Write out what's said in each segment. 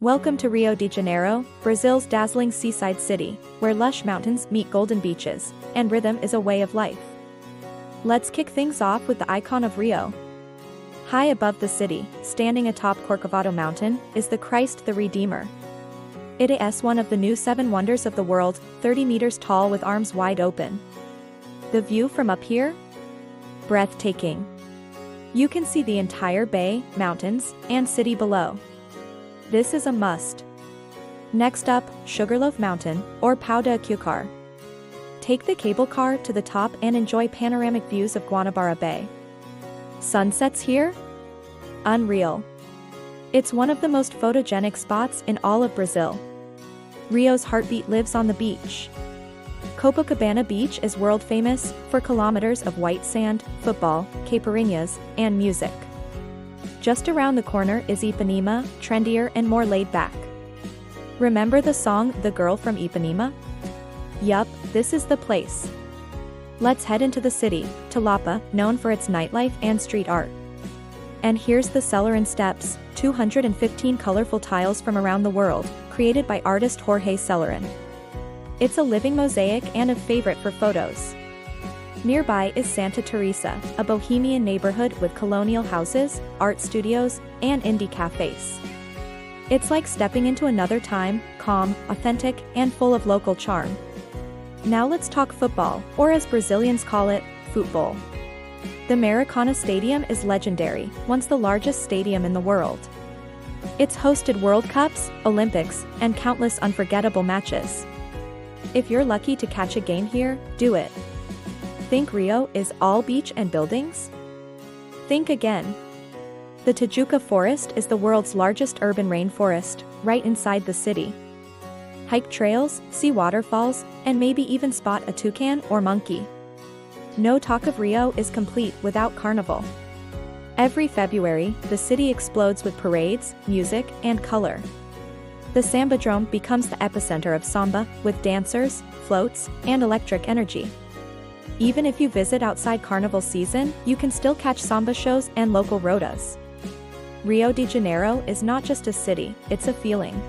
Welcome to Rio de Janeiro, Brazil's dazzling seaside city, where lush mountains meet golden beaches, and rhythm is a way of life. Let's kick things off with the icon of Rio. High above the city, standing atop Corcovado Mountain, is the Christ the Redeemer. It is one of the new 7 wonders of the world, 30 meters tall with arms wide open. The view from up here? Breathtaking. You can see the entire bay, mountains, and city below. This is a must. Next up, Sugarloaf Mountain, or Pau de Açúcar. Take the cable car to the top and enjoy panoramic views of Guanabara Bay. Sunsets here? Unreal. It's one of the most photogenic spots in all of Brazil. Rio's heartbeat lives on the beach. Copacabana Beach is world famous for kilometers of white sand, football, caipirinhas, and music. Just around the corner is Ipanema, trendier and more laid back. Remember the song The Girl from Ipanema? Yup, this is the place. Let's head into the city, to Lapa, known for its nightlife and street art. And here's the cellar and steps, 215 colorful tiles from around the world, created by artist Jorge Cellarin. It's a living mosaic and a favorite for photos. Nearby is Santa Teresa, a bohemian neighborhood with colonial houses, art studios, and indie cafes. It's like stepping into another time, calm, authentic, and full of local charm. Now let's talk football, or as Brazilians call it, futebol. The Maracana Stadium is legendary, once the largest stadium in the world. It's hosted World Cups, Olympics, and countless unforgettable matches. If you're lucky to catch a game here, do it. Think Rio is all beach and buildings? Think again. The Tijuca Forest is the world's largest urban rainforest, right inside the city. Hike trails, see waterfalls, and maybe even spot a toucan or monkey. No talk of Rio is complete without Carnival. Every February, the city explodes with parades, music, and color. The Sambadrome becomes the epicenter of samba, with dancers, floats, and electric energy. Even if you visit outside Carnival season, you can still catch samba shows and local rodas. Rio de Janeiro is not just a city, it's a feeling.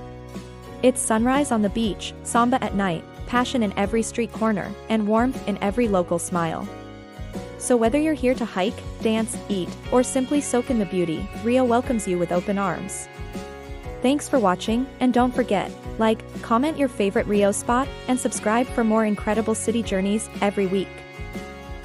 It's sunrise on the beach, samba at night, passion in every street corner, and warmth in every local smile. So whether you're here to hike, dance, eat, or simply soak in the beauty, Rio welcomes you with open arms. Thanks for watching, and don't forget, like, comment your favorite Rio spot, and subscribe for more incredible city journeys every week.